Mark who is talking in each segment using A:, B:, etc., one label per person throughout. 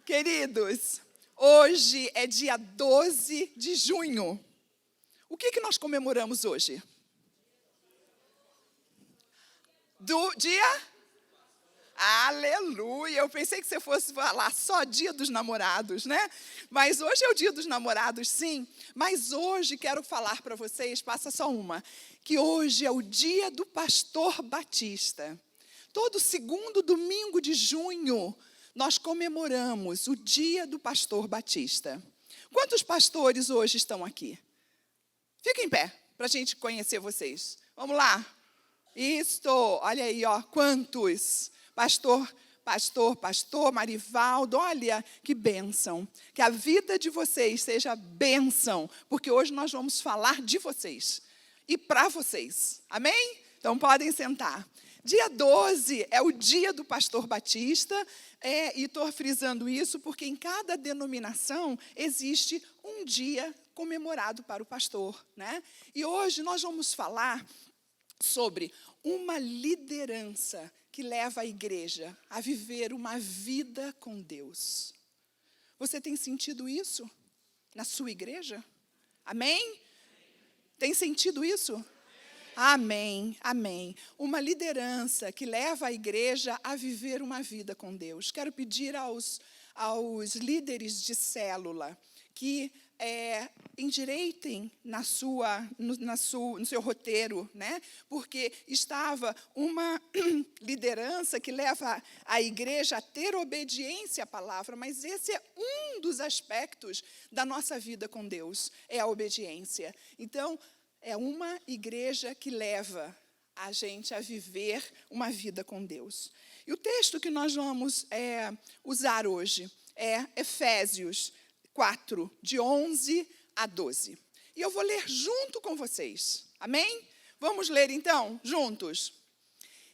A: Queridos, hoje é dia 12 de junho. O que nós comemoramos hoje? Do dia? Aleluia! Eu pensei que você fosse falar só dia dos namorados, né? Mas hoje é o dia dos namorados, sim. Mas hoje quero falar para vocês, passa só uma, que hoje é o dia do pastor batista. Todo segundo domingo de junho, nós comemoramos o dia do pastor batista. Quantos pastores hoje estão aqui? Fiquem em pé, para a gente conhecer vocês. Vamos lá. Isto, olha aí, ó, quantos? Pastor Marivaldo, olha que bênção. Que a vida de vocês seja bênção, porque hoje nós vamos falar de vocês e para vocês. Amém? Então podem sentar. Dia 12 é o dia do pastor batista, e estou frisando isso porque em cada denominação existe um dia comemorado para o pastor, né? E hoje nós vamos falar sobre uma liderança que leva a igreja a viver uma vida com Deus. Você tem sentido isso na sua igreja? Amém? Tem sentido isso? Amém, amém. Uma liderança que leva a igreja a viver uma vida com Deus. Quero pedir aos líderes de célula que endireitem no seu roteiro, né? Porque estava uma liderança que leva a igreja a ter obediência à palavra, mas esse é um dos aspectos da nossa vida com Deus, é a obediência. Então, é uma igreja que leva a gente a viver uma vida com Deus. E o texto que nós vamos usar hoje é Efésios 4, de 11 a 12. E eu vou ler junto com vocês. Amém? Vamos ler então, juntos.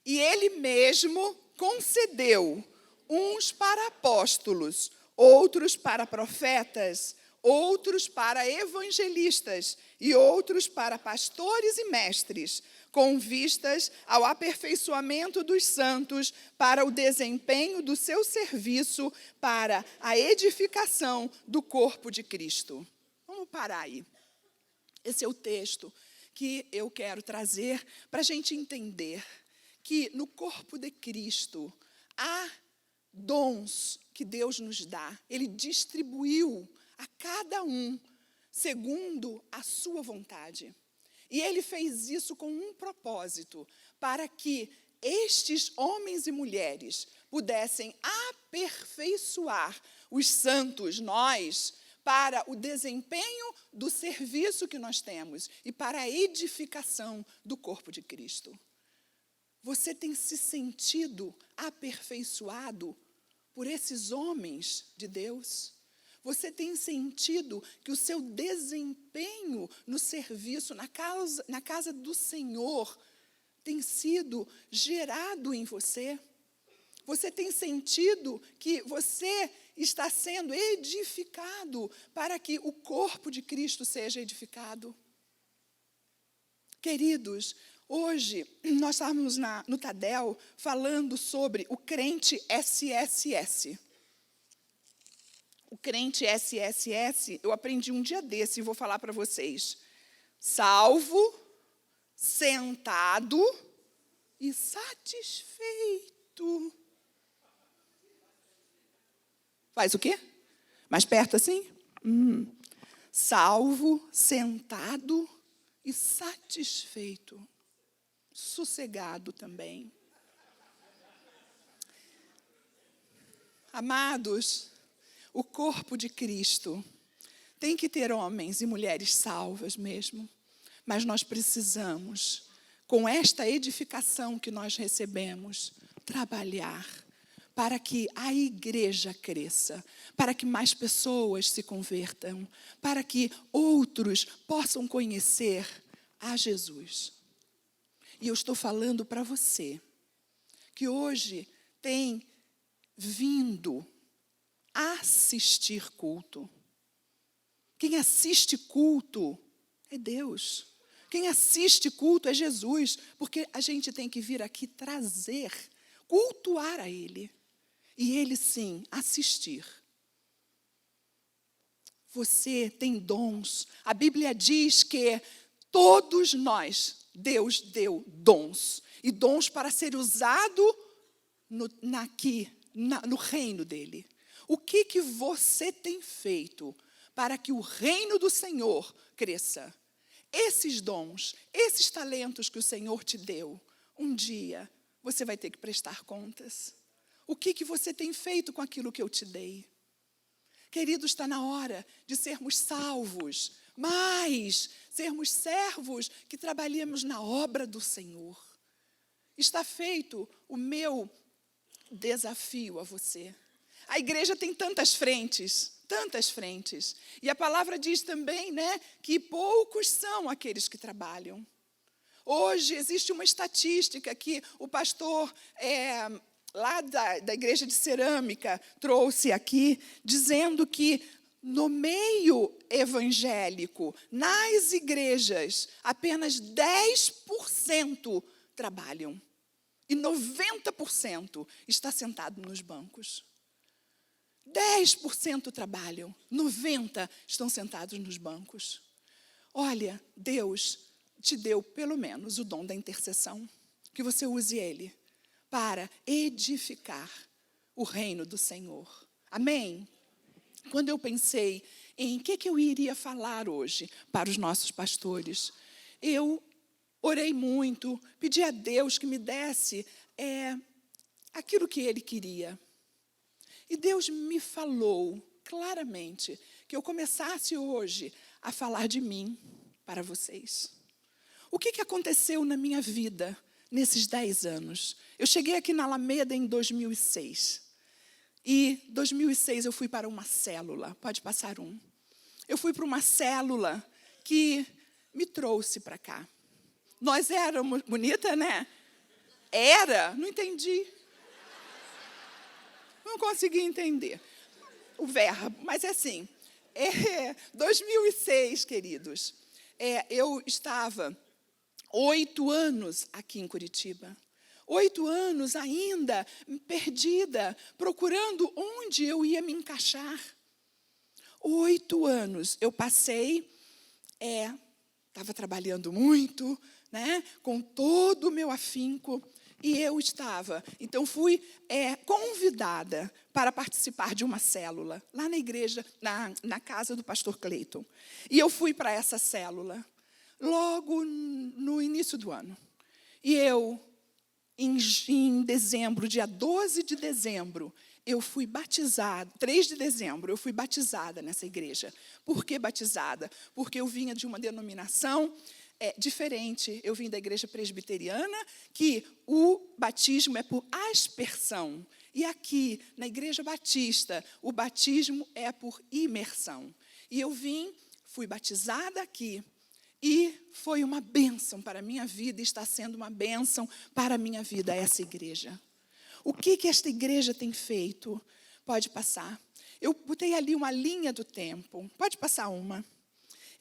A: E ele mesmo concedeu uns para apóstolos, outros para profetas, outros para evangelistas e outros para pastores e mestres, com vistas ao aperfeiçoamento dos santos, para o desempenho do seu serviço, para a edificação do corpo de Cristo. Vamos parar aí. Esse é o texto que eu quero trazer para a gente entender que no corpo de Cristo há dons que Deus nos dá. Ele distribuiu a cada um segundo a sua vontade. E ele fez isso com um propósito, para que estes homens e mulheres pudessem aperfeiçoar os santos, nós, para o desempenho do serviço que nós temos e para a edificação do corpo de Cristo. Você tem se sentido aperfeiçoado por esses homens de Deus? Você tem sentido que o seu desempenho no serviço, na casa do Senhor, tem sido gerado em você? Você tem sentido que você está sendo edificado para que o corpo de Cristo seja edificado? Queridos, hoje nós estávamos no Tadel falando sobre o crente SSS. O crente SSS, eu aprendi um dia desse e vou falar para vocês. Salvo, sentado e satisfeito. Faz o quê? Mais perto assim? Salvo, sentado e satisfeito. Sossegado também. Amados, o corpo de Cristo tem que ter homens e mulheres salvas mesmo, mas nós precisamos, com esta edificação que nós recebemos, trabalhar para que a igreja cresça, para que mais pessoas se convertam, para que outros possam conhecer a Jesus. E eu estou falando para você, que hoje tem vindo assistir culto. Quem assiste culto é Deus. Quem assiste culto é Jesus, porque a gente tem que vir aqui trazer, cultuar a Ele. E Ele, sim, assistir. você tem dons. A Bíblia diz que todos nós, Deus deu dons. E dons para ser usado no reino dele. O que você tem feito para que o reino do Senhor cresça? Esses dons, esses talentos que o Senhor te deu, um dia você vai ter que prestar contas. O que você tem feito com aquilo que eu te dei? Queridos, está na hora de sermos salvos, mas sermos servos que trabalhemos na obra do Senhor. Está feito o meu desafio a você. A igreja tem tantas frentes. E a palavra diz também, né, que poucos são aqueles que trabalham. Hoje existe uma estatística que o pastor lá da igreja de cerâmica trouxe aqui, dizendo que no meio evangélico, nas igrejas, apenas 10% trabalham. E 90% está sentado nos bancos. 10% trabalham, 90% estão sentados nos bancos. Olha, Deus te deu pelo menos o dom da intercessão, que você use ele para edificar o reino do Senhor. Amém? Quando eu pensei em que eu iria falar hoje para os nossos pastores, eu orei muito, pedi a Deus que me desse aquilo que Ele queria. E Deus me falou claramente que eu começasse hoje a falar de mim para vocês. O que aconteceu na minha vida nesses 10 anos? Eu cheguei aqui na Alameda em 2006. E em 2006 eu fui para uma célula. Pode passar um. Eu fui para uma célula que me trouxe para cá. Nós éramos... Bonita, né? Era? Não entendi. Não consegui entender o verbo, mas é assim. 2006, queridos, eu estava 8 anos aqui em Curitiba. 8 anos ainda perdida, procurando onde eu ia me encaixar. 8 anos eu passei, estava trabalhando muito, né, com todo o meu afinco, e eu estava. Então, fui convidada para participar de uma célula, lá na igreja, na casa do pastor Cleiton. E eu fui para essa célula, logo no início do ano. E eu, em dezembro, dia 12 de dezembro, eu fui batizada, 3 de dezembro, eu fui batizada nessa igreja. Por que batizada? Porque eu vinha de uma denominação diferente. Eu vim da igreja presbiteriana, que o batismo é por aspersão. E aqui, na igreja batista, o batismo é por imersão. E eu fui batizada aqui. E foi uma bênção para a minha vida, e está sendo uma bênção para a minha vida, essa igreja. O que esta igreja tem feito? Pode passar. Eu botei ali uma linha do tempo. Pode passar uma.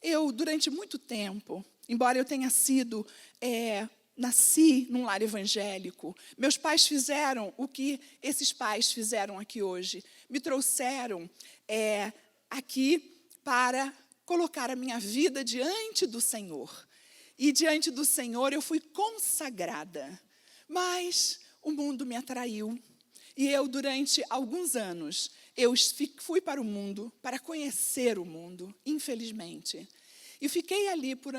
A: Eu, durante muito tempo, embora eu tenha nasci num lar evangélico, meus pais fizeram o que esses pais fizeram aqui hoje. Me trouxeram aqui para colocar a minha vida diante do Senhor. E diante do Senhor eu fui consagrada. Mas o mundo me atraiu. E eu, durante alguns anos, eu fui para o mundo, para conhecer o mundo, infelizmente. E fiquei ali por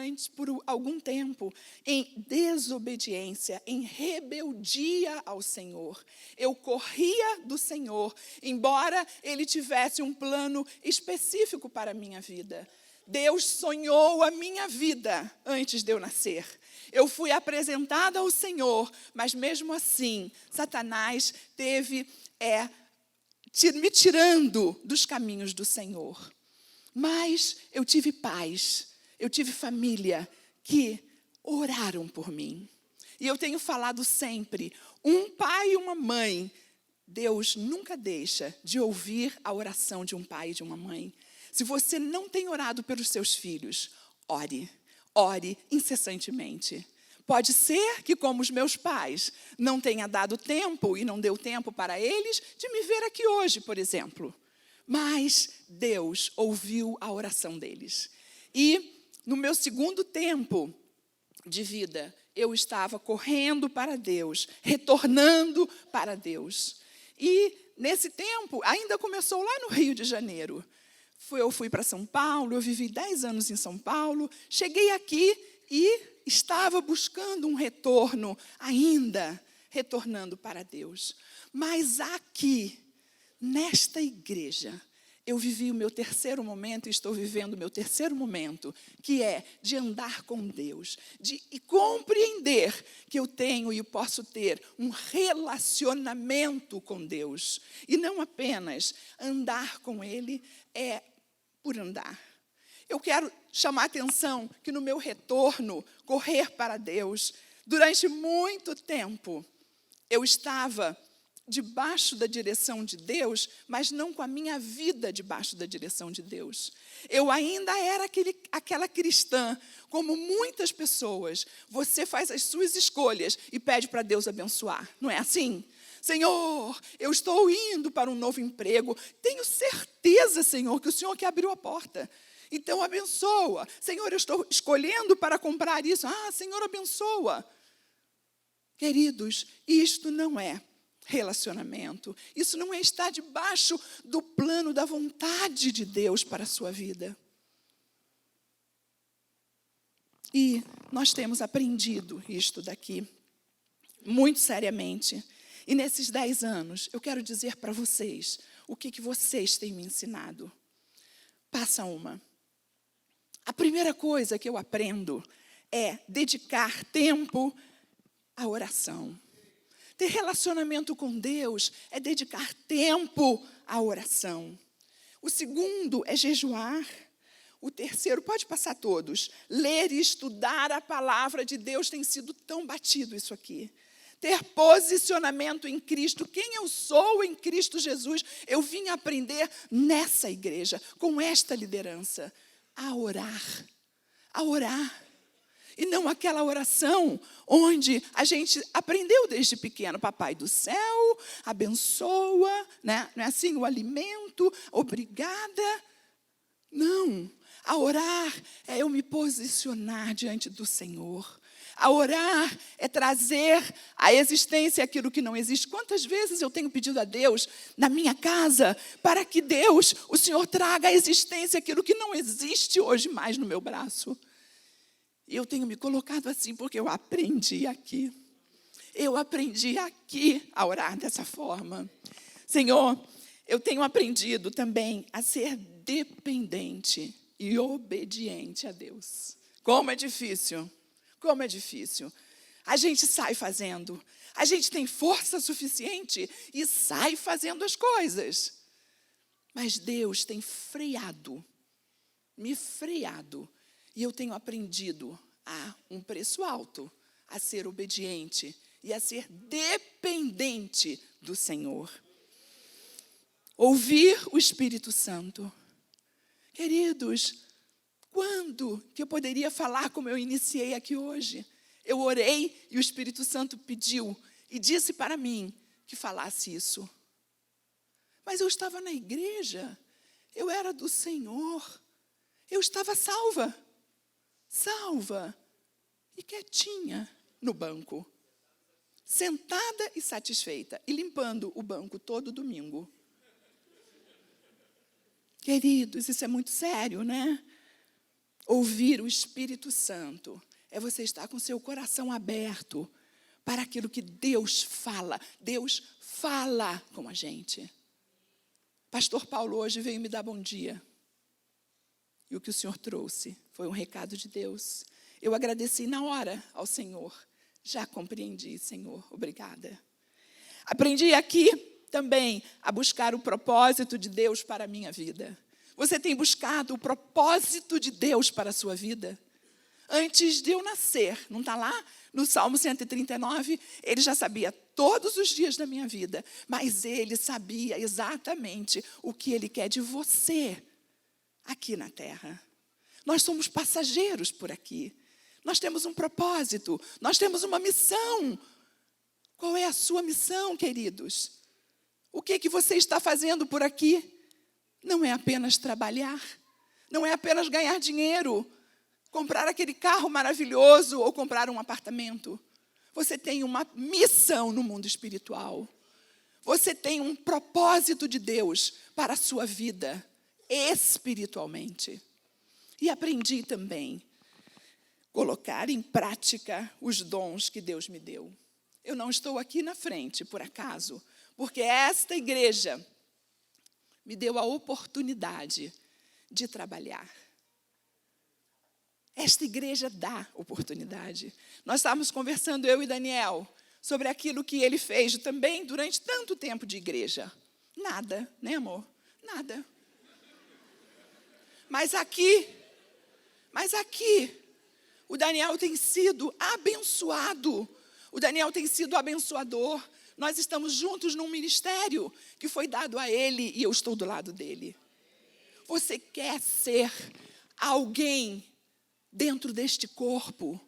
A: algum tempo em desobediência, em rebeldia ao Senhor. Eu corria do Senhor, embora Ele tivesse um plano específico para a minha vida. Deus sonhou a minha vida antes de eu nascer. Eu fui apresentada ao Senhor, mas mesmo assim, Satanás teve me tirando dos caminhos do Senhor. Mas eu tive paz, eu tive família que oraram por mim. E eu tenho falado sempre, um pai e uma mãe, Deus nunca deixa de ouvir a oração de um pai e de uma mãe. Se você não tem orado pelos seus filhos, ore incessantemente. Pode ser que, como os meus pais, não tenha dado tempo e não deu tempo para eles de me ver aqui hoje, por exemplo. Mas Deus ouviu a oração deles. E no meu segundo tempo de vida, eu estava correndo para Deus, retornando para Deus. E nesse tempo, ainda começou lá no Rio de Janeiro. Eu fui para São Paulo, eu vivi 10 anos em São Paulo, cheguei aqui e estava buscando um retorno, ainda retornando para Deus. Mas aqui, nesta igreja, eu vivi o meu terceiro momento e estou vivendo o meu terceiro momento, que é de andar com Deus, de compreender que eu tenho e posso ter um relacionamento com Deus. E não apenas andar com Ele por andar. Eu quero chamar a atenção que no meu retorno, correr para Deus, durante muito tempo, eu estava debaixo da direção de Deus, mas não com a minha vida debaixo da direção de Deus. Eu ainda era aquela cristã, como muitas pessoas. Você faz as suas escolhas e pede para Deus abençoar. Não é assim? Senhor, eu estou indo para um novo emprego. Tenho certeza, Senhor, que o Senhor que abriu a porta. Então, abençoa. Senhor, eu estou escolhendo para comprar isso. Senhor, abençoa. Queridos, isto não é relacionamento. Isso não é estar debaixo do plano da vontade de Deus para a sua vida. E nós temos aprendido isto daqui muito seriamente. E nesses 10 anos, eu quero dizer para vocês o que vocês têm me ensinado. Passa uma. A primeira coisa que eu aprendo é dedicar tempo à oração. Ter relacionamento com Deus é dedicar tempo à oração. O segundo é jejuar. O terceiro, pode passar todos. Ler e estudar a palavra de Deus tem sido tão batido isso aqui. Ter posicionamento em Cristo. Quem eu sou em Cristo Jesus, eu vim aprender nessa igreja, com esta liderança. A orar. A orar. E não aquela oração onde a gente aprendeu desde pequeno. Papai do céu, abençoa, né? Não é assim? O alimento, obrigada. Não. A orar é eu me posicionar diante do Senhor. A orar é trazer à existência aquilo que não existe. Quantas vezes eu tenho pedido a Deus, na minha casa, para que Deus, o Senhor, traga à existência aquilo que não existe hoje mais no meu braço. E eu tenho me colocado assim porque eu aprendi aqui. Eu aprendi aqui a orar dessa forma. Senhor, eu tenho aprendido também a ser dependente e obediente a Deus. Como é difícil. Como é difícil. A gente sai fazendo. A gente tem força suficiente e sai fazendo as coisas. Mas Deus tem freado, me freado. E eu tenho aprendido a um preço alto, a ser obediente e a ser dependente do Senhor. Ouvir o Espírito Santo. Queridos, quando que eu poderia falar como eu iniciei aqui hoje? Eu orei e o Espírito Santo pediu e disse para mim que falasse isso. Mas eu estava na igreja, eu era do Senhor, eu estava salva e quietinha no banco, sentada e satisfeita, e limpando o banco todo domingo. Queridos, isso é muito sério, né? Ouvir o Espírito Santo é você estar com seu coração aberto para aquilo que Deus fala. Deus fala com a gente. Pastor Paulo hoje veio me dar bom dia. E o que o Senhor trouxe foi um recado de Deus. Eu agradeci na hora ao Senhor. Já compreendi, Senhor. Obrigada. Aprendi aqui também a buscar o propósito de Deus para a minha vida. Você tem buscado o propósito de Deus para a sua vida? Antes de eu nascer, não está lá? No Salmo 139, ele já sabia todos os dias da minha vida, mas ele sabia exatamente o que ele quer de você aqui na terra. Nós somos passageiros por aqui. Nós temos um propósito, nós temos uma missão. Qual é a sua missão, queridos? O que você está fazendo por aqui? não é apenas trabalhar, não é apenas ganhar dinheiro, comprar aquele carro maravilhoso ou comprar um apartamento. Você tem uma missão no mundo espiritual. Você tem um propósito de Deus para a sua vida, espiritualmente. E aprendi também a colocar em prática os dons que Deus me deu. Eu não estou aqui na frente, por acaso, porque esta igreja me deu a oportunidade de trabalhar. Esta igreja dá oportunidade. Nós estávamos conversando, eu e Daniel, sobre aquilo que ele fez também durante tanto tempo de igreja. Nada, né, amor? Nada. Mas aqui, o Daniel tem sido abençoado. O Daniel tem sido abençoador. Nós estamos juntos num ministério que foi dado a ele e eu estou do lado dele. Você quer ser alguém dentro deste corpo?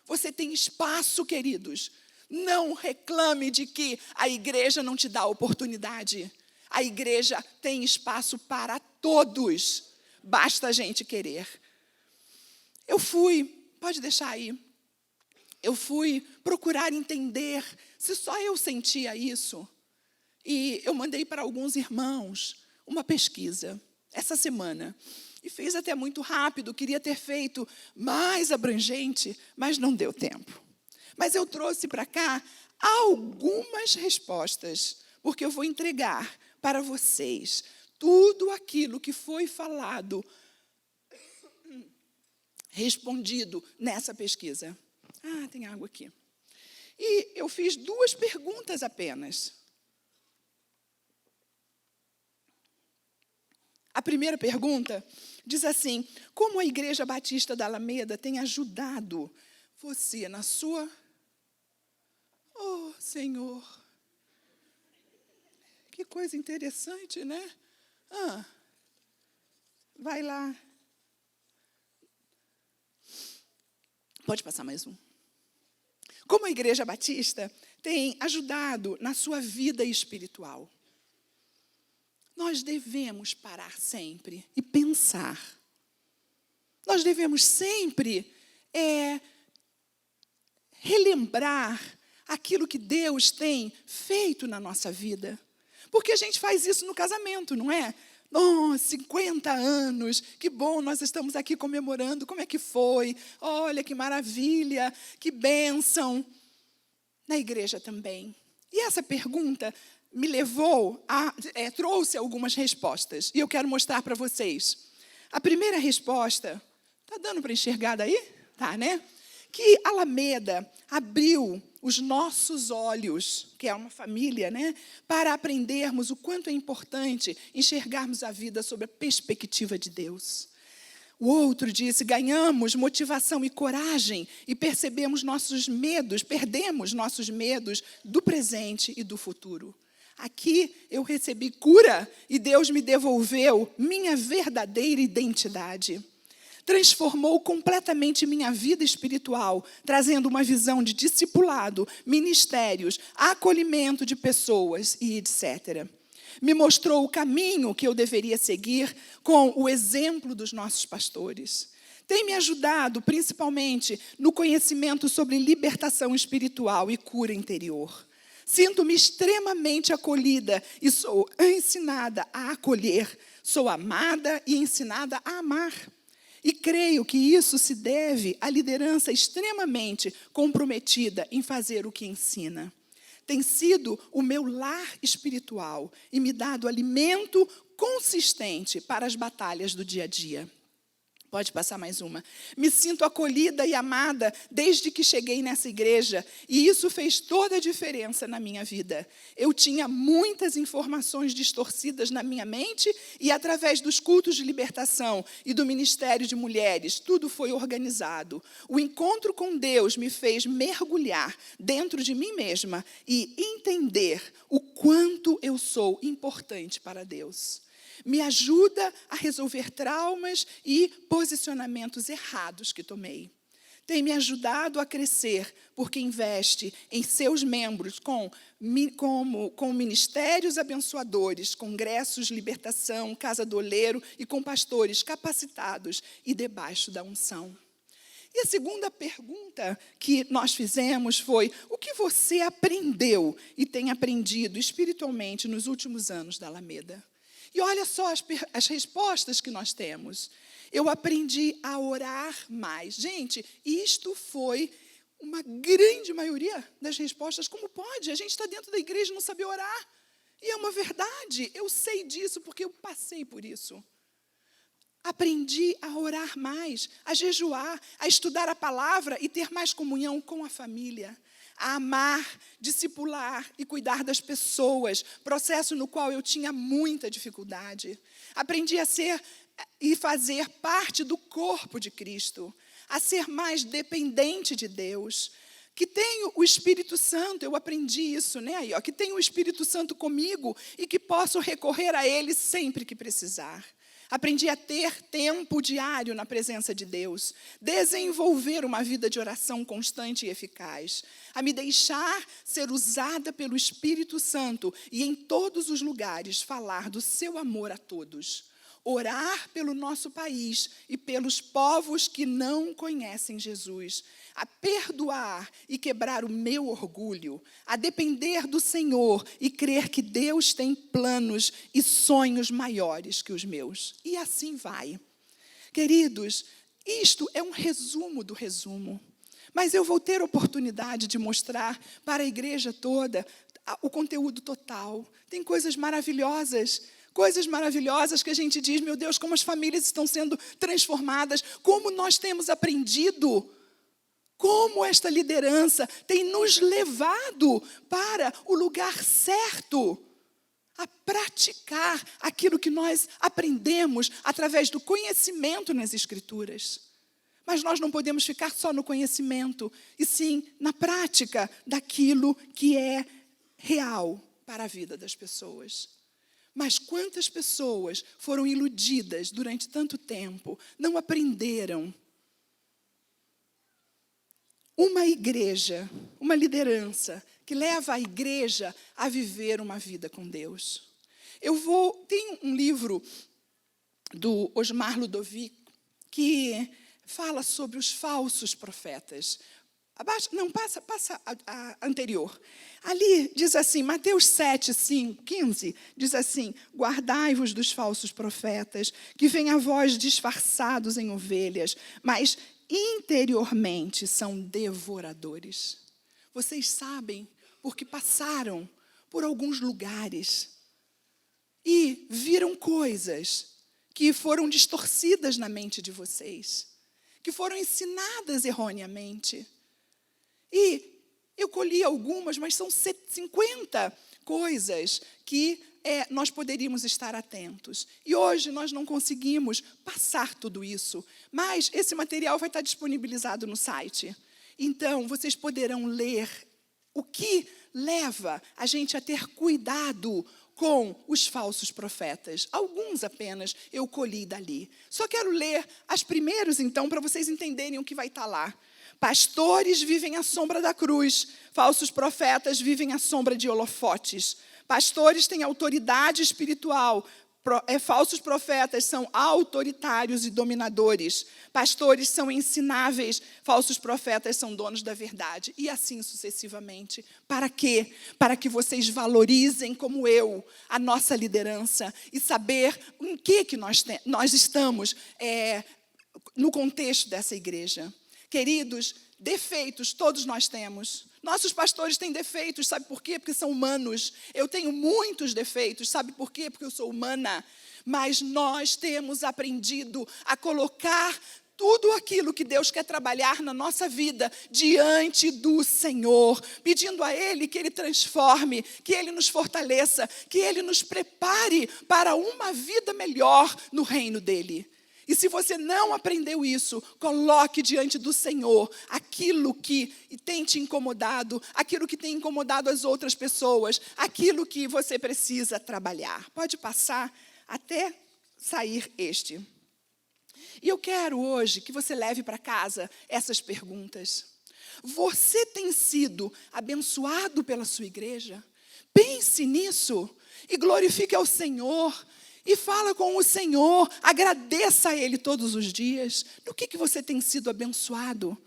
A: Você tem espaço, queridos. Não reclame de que a igreja não te dá oportunidade. A igreja tem espaço para todos. Basta a gente querer. Pode deixar aí. Eu fui procurar entender se só eu sentia isso. E eu mandei para alguns irmãos uma pesquisa essa semana. E fiz até muito rápido, queria ter feito mais abrangente, mas não deu tempo. Mas eu trouxe para cá algumas respostas, porque eu vou entregar para vocês tudo aquilo que foi falado, respondido nessa pesquisa. Tem água aqui. E eu fiz 2 perguntas apenas. A primeira pergunta diz assim: como a Igreja Batista da Alameda tem ajudado você na sua... Oh, Senhor! Que coisa interessante, né? Vai lá. Pode passar mais um. Como a Igreja Batista tem ajudado na sua vida espiritual? Nós devemos parar sempre e pensar. Nós devemos sempre relembrar aquilo que Deus tem feito na nossa vida. Porque a gente faz isso no casamento, não é? 50 anos, que bom, nós estamos aqui comemorando, como é que foi? Olha, que maravilha, que bênção. Na igreja também. E essa pergunta me levou trouxe algumas respostas, e eu quero mostrar para vocês. A primeira resposta, está dando para enxergar daí? Tá, né? Que Alameda abriu os nossos olhos, que é uma família, né, para aprendermos o quanto é importante enxergarmos a vida sob a perspectiva de Deus. O outro disse: ganhamos motivação e coragem e perdemos nossos medos do presente e do futuro. Aqui eu recebi cura e Deus me devolveu minha verdadeira identidade. Transformou completamente minha vida espiritual, trazendo uma visão de discipulado, ministérios, acolhimento de pessoas e etc. Me mostrou o caminho que eu deveria seguir com o exemplo dos nossos pastores. Tem me ajudado, principalmente, no conhecimento sobre libertação espiritual e cura interior. Sinto-me extremamente acolhida e sou ensinada a acolher. Sou amada e ensinada a amar. E creio que isso se deve à liderança extremamente comprometida em fazer o que ensina. Tem sido o meu lar espiritual e me dado alimento consistente para as batalhas do dia a dia. Pode passar mais uma. Me sinto acolhida e amada desde que cheguei nessa igreja, e isso fez toda a diferença na minha vida. Eu tinha muitas informações distorcidas na minha mente, e através dos cultos de libertação e do Ministério de Mulheres, tudo foi organizado. O encontro com Deus me fez mergulhar dentro de mim mesma e entender o quanto eu sou importante para Deus. Me ajuda a resolver traumas e posicionamentos errados que tomei. tem me ajudado a crescer, porque investe em seus membros com ministérios abençoadores, congressos, libertação, casa do oleiro e com pastores capacitados e debaixo da unção. E a segunda pergunta que nós fizemos foi: o que você aprendeu e tem aprendido espiritualmente nos últimos anos da Alameda? E olha só as respostas que nós temos. Eu aprendi a orar mais. Gente, isto foi uma grande maioria das respostas. Como pode? A gente está dentro da igreja e não saber orar. E é uma verdade. Eu sei disso porque eu passei por isso. Aprendi a orar mais, a jejuar, a estudar a palavra e ter mais comunhão com a família. A amar, discipular e cuidar das pessoas, processo no qual eu tinha muita dificuldade. Aprendi a ser e fazer parte do corpo de Cristo, a ser mais dependente de Deus, que tenho o Espírito Santo, eu aprendi isso, né? Aí, ó, que tenho o Espírito Santo comigo e que posso recorrer a Ele sempre que precisar. Aprendi a ter tempo diário na presença de Deus, desenvolver uma vida de oração constante e eficaz, a me deixar ser usada pelo Espírito Santo e em todos os lugares falar do seu amor a todos. Orar pelo nosso país e pelos povos que não conhecem Jesus, a perdoar e quebrar o meu orgulho, a depender do Senhor e crer que Deus tem planos e sonhos maiores que os meus. E assim vai. Queridos, isto é um resumo do resumo. Mas eu vou ter oportunidade de mostrar para a igreja toda o conteúdo total. Tem coisas maravilhosas que a gente diz: meu Deus, como as famílias estão sendo transformadas, como nós temos aprendido, como esta liderança tem nos levado para o lugar certo, a praticar aquilo que nós aprendemos através do conhecimento nas Escrituras. Mas nós não podemos ficar só no conhecimento, e sim na prática daquilo que é real para a vida das pessoas. Mas quantas pessoas foram iludidas durante tanto tempo, não aprenderam? Uma igreja, uma liderança que leva a igreja a viver uma vida com Deus. Tem um livro do Osmar Ludovic que fala sobre os falsos profetas. Passa a anterior. Ali diz assim, Mateus 7, 15, diz assim: guardai-vos dos falsos profetas, que vêm a vós disfarçados em ovelhas, mas interiormente são devoradores. Vocês sabem, porque passaram por alguns lugares e viram coisas que foram distorcidas na mente de vocês, que foram ensinadas erroneamente. E eu colhi algumas, mas são 50 coisas que nós poderíamos estar atentos. E hoje nós não conseguimos passar tudo isso, mas esse material vai estar disponibilizado no site. Então, vocês poderão ler o que leva a gente a ter cuidado com os falsos profetas. Alguns apenas eu colhi dali. Só quero ler as primeiros, então, para vocês entenderem o que vai estar lá. Pastores vivem à sombra da cruz, falsos profetas vivem à sombra de holofotes. Pastores têm autoridade espiritual, falsos profetas são autoritários e dominadores. Pastores são ensináveis, falsos profetas são donos da verdade. E assim sucessivamente. Para quê? Para que vocês valorizem, como eu, a nossa liderança e saber em que nós estamos no contexto dessa igreja. Queridos, defeitos todos nós temos. Nossos pastores têm defeitos, sabe por quê? Porque são humanos. Eu tenho muitos defeitos, sabe por quê? Porque eu sou humana. Mas nós temos aprendido a colocar tudo aquilo que Deus quer trabalhar na nossa vida diante do Senhor, pedindo a Ele que Ele transforme, que Ele nos fortaleça, que Ele nos prepare para uma vida melhor no reino dEle. E se você não aprendeu isso, coloque diante do Senhor aquilo que tem te incomodado, aquilo que tem incomodado as outras pessoas, aquilo que você precisa trabalhar. Pode passar até sair este. E eu quero hoje que você leve para casa essas perguntas. Você tem sido abençoado pela sua igreja? Pense nisso e glorifique ao Senhor. E fala com o Senhor, agradeça a Ele todos os dias. No que você tem sido abençoado?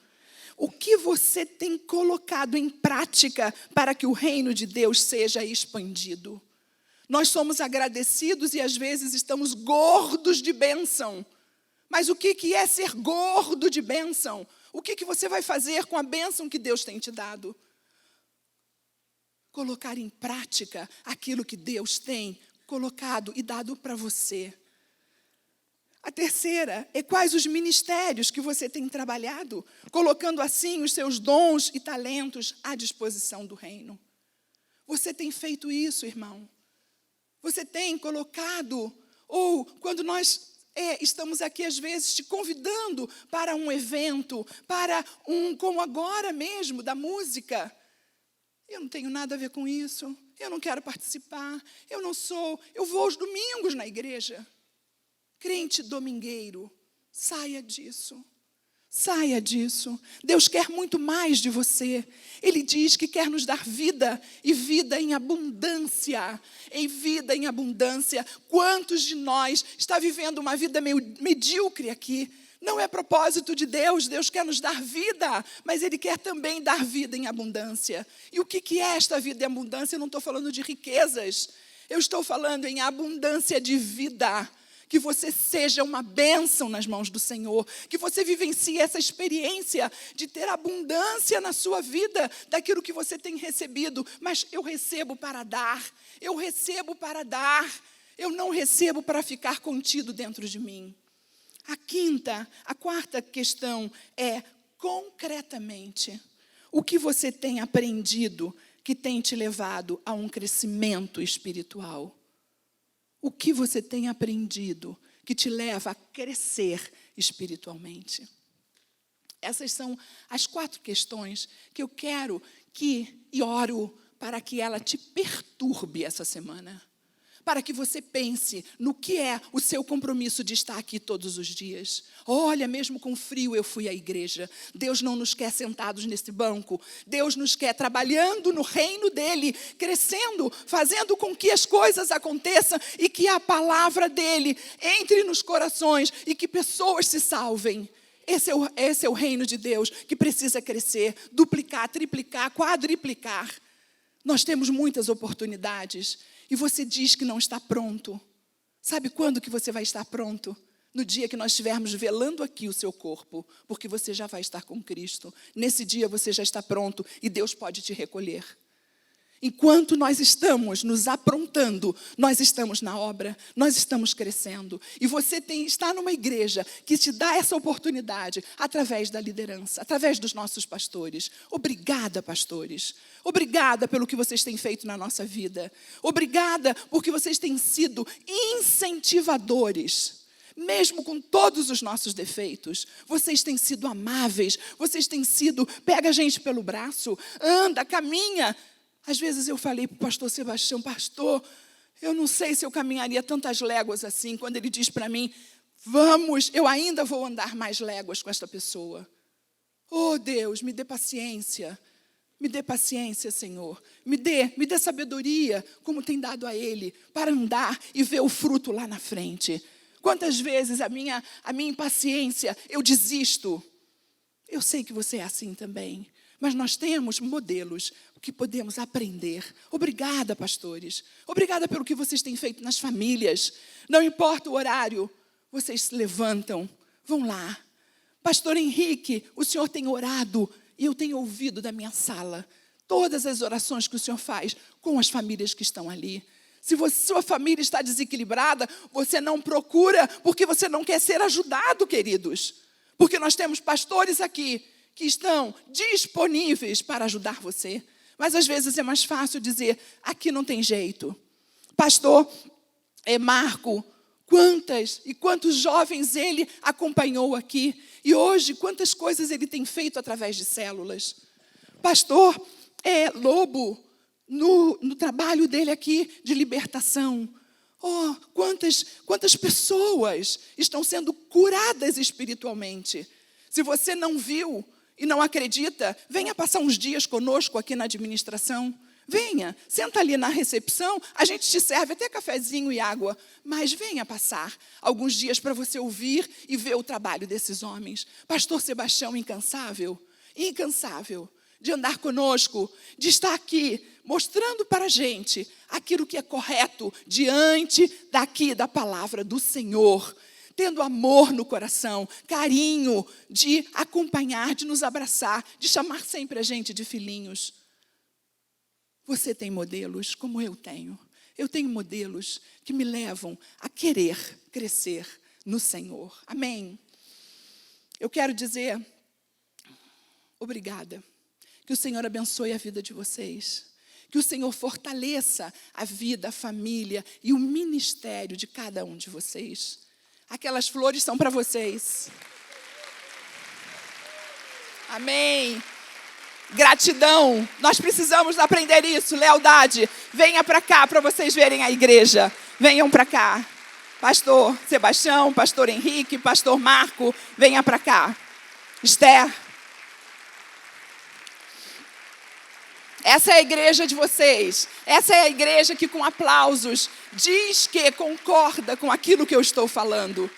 A: O que você tem colocado em prática para que o reino de Deus seja expandido? Nós somos agradecidos e às vezes estamos gordos de bênção. Mas o que é ser gordo de bênção? O que você vai fazer com a bênção que Deus tem te dado? Colocar em prática aquilo que Deus tem colocado e dado para você. A terceira é quais os ministérios que você tem trabalhado, colocando assim os seus dons e talentos à disposição do reino. Você tem feito isso, irmão? Você tem colocado, ou quando nós estamos aqui às vezes te convidando para um evento, para como agora mesmo, da música. Eu não tenho nada a ver com isso, eu não quero participar, eu vou aos domingos na igreja. Crente domingueiro, saia disso. Saia disso. Deus quer muito mais de você. Ele diz que quer nos dar vida e vida em abundância. Em vida em abundância. Quantos de nós está vivendo uma vida meio medíocre aqui? Não é propósito de Deus. Deus quer nos dar vida, mas Ele quer também dar vida em abundância. E o que é esta vida em abundância? Eu não estou falando de riquezas. Eu estou falando em abundância de vida. Que você seja uma bênção nas mãos do Senhor. Que você vivencie essa experiência de ter abundância na sua vida daquilo que você tem recebido. Mas eu recebo para dar. Eu recebo para dar. Eu não recebo para ficar contido dentro de mim. A quarta questão é, concretamente, o que você tem aprendido que tem te levado a um crescimento espiritual? O que você tem aprendido que te leva a crescer espiritualmente? Essas são as 4 questões que eu quero e oro para que ela te perturbe essa semana. Para que você pense no que é o seu compromisso de estar aqui todos os dias. Olha, mesmo com frio eu fui à igreja. Deus não nos quer sentados nesse banco. Deus nos quer trabalhando no reino dEle, crescendo, fazendo com que as coisas aconteçam e que a palavra dEle entre nos corações e que pessoas se salvem. Esse é o reino de Deus que precisa crescer, duplicar, triplicar, quadriplicar. Nós temos muitas oportunidades. E você diz que não está pronto. Sabe quando que você vai estar pronto? No dia que nós estivermos velando aqui o seu corpo, porque você já vai estar com Cristo. Nesse dia você já está pronto e Deus pode te recolher. Enquanto nós estamos nos aprontando, nós estamos na obra, nós estamos crescendo. E você está numa igreja que te dá essa oportunidade através da liderança, através dos nossos pastores. Obrigada, pastores. Obrigada pelo que vocês têm feito na nossa vida. Obrigada porque vocês têm sido incentivadores. Mesmo com todos os nossos defeitos, vocês têm sido amáveis, vocês têm sido, pega a gente pelo braço, anda, caminha. Às vezes eu falei para o pastor Sebastião, pastor, eu não sei se eu caminharia tantas léguas assim, quando ele diz para mim, vamos, eu ainda vou andar mais léguas com esta pessoa. Oh Deus, me dê paciência, Senhor, me dê sabedoria, como tem dado a Ele, para andar e ver o fruto lá na frente. Quantas vezes a minha impaciência, eu desisto. Eu sei que você é assim também. Mas nós temos modelos que podemos aprender. Obrigada, pastores. Obrigada pelo que vocês têm feito nas famílias. Não importa o horário, vocês se levantam, vão lá. Pastor Henrique, o senhor tem orado e eu tenho ouvido da minha sala todas as orações que o senhor faz com as famílias que estão ali. Se sua família está desequilibrada, você não procura porque você não quer ser ajudado, queridos. Porque nós temos pastores aqui que estão disponíveis para ajudar você. Mas às vezes é mais fácil dizer, aqui não tem jeito. Pastor Marco, quantos jovens ele acompanhou aqui. E hoje, quantas coisas ele tem feito através de células. Pastor Lobo, no trabalho dele aqui de libertação. Oh, quantas pessoas estão sendo curadas espiritualmente. Se você não viu e não acredita, venha passar uns dias conosco aqui na administração. Venha, senta ali na recepção, a gente te serve até cafezinho e água, mas venha passar alguns dias para você ouvir e ver o trabalho desses homens. Pastor Sebastião, incansável de andar conosco, de estar aqui, mostrando para a gente aquilo que é correto diante daqui da palavra do Senhor, tendo amor no coração, carinho de acompanhar, de nos abraçar, de chamar sempre a gente de filhinhos. Você tem modelos como eu tenho. Eu tenho modelos que me levam a querer crescer no Senhor. Amém? Eu quero dizer obrigada. Que o Senhor abençoe a vida de vocês. Que o Senhor fortaleça a vida, a família e o ministério de cada um de vocês. Aquelas flores são para vocês. Amém. Gratidão, nós precisamos aprender isso, lealdade. Venha para cá para vocês verem a igreja. Venham para cá. Pastor Sebastião, pastor Henrique, pastor Marco, venha para cá. Esther. Essa é a igreja de vocês. Essa é a igreja que com aplausos diz que concorda com aquilo que eu estou falando.